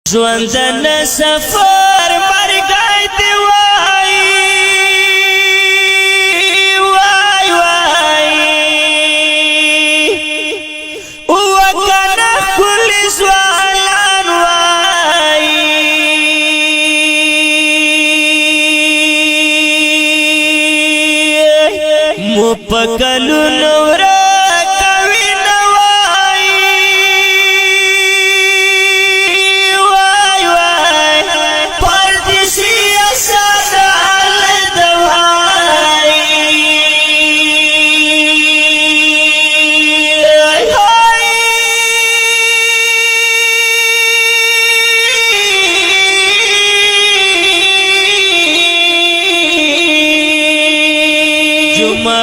ژوندن سفر مرګای دی وای وای وای او کنه کل سوالان وای مو پکلو نور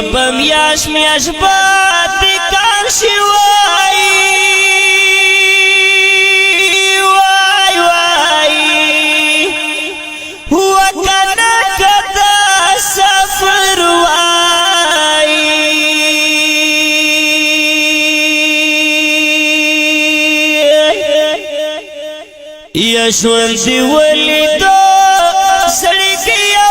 بمیاش میاش باد کار شي وای وای وای هو کنا کدا سفر وای یا شون دی ولیدو سړی کیا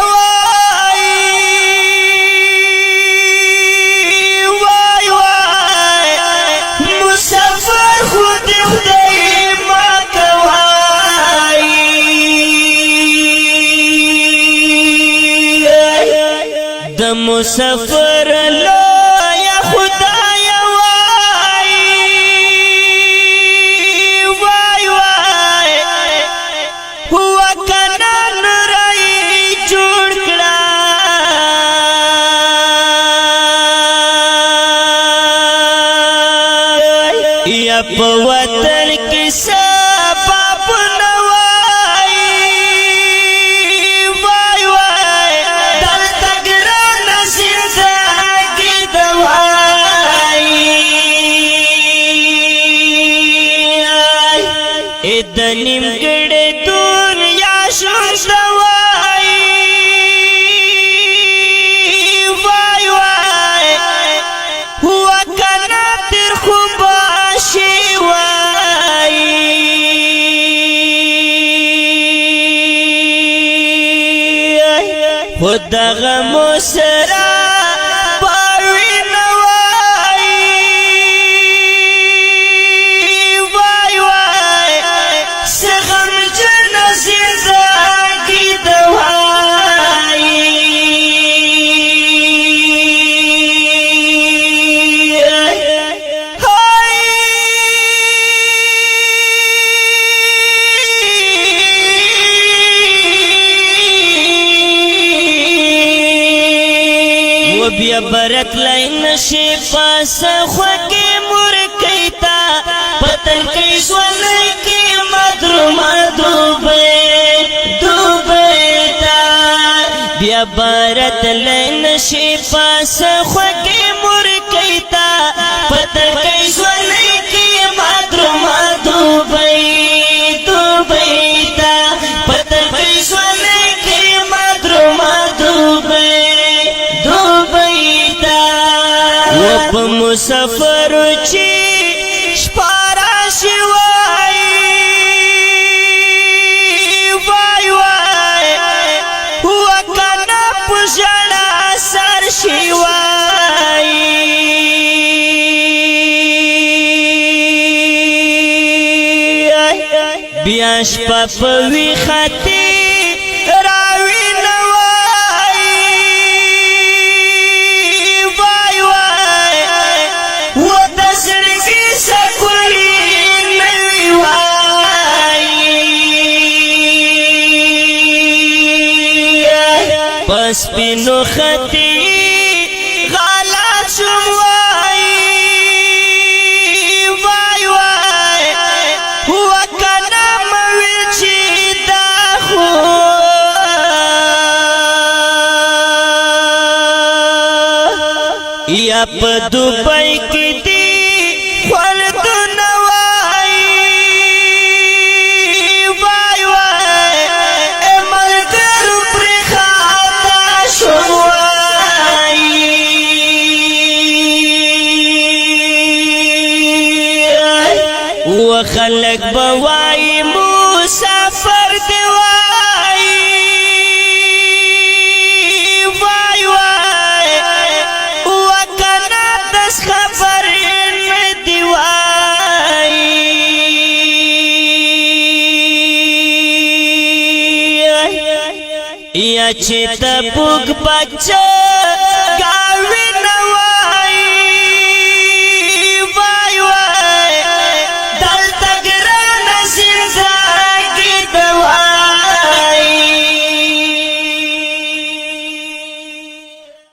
مسافر لا یا خدای وای وای وای هو کنا نړۍ جوړ کړه یا په وطن کې سبب د نیمګړې دنیا شوشته وای وای وای هو کنا تر خو باشي وای خدغه مسرا بیا برت لین شي پاس خوږه مور کیتا پتن کې سوال کې مدرما دوبېتا بیا برت لین شي پاس خوږه مور کیتا پتن کې سوال کې مدرما دوبېتا پتن کې سوال کې مدرما په مسافر چې شپارا شي وای وای وای هو کنا پښړا سر شي وای بیا شپه په وی ختی پس پینو خطی غالا شم وای وای وای هو کنا مویل چی دا خو یا پا دوبای کی دی خالدون خلق بوای موسی یا چې تبوک بچه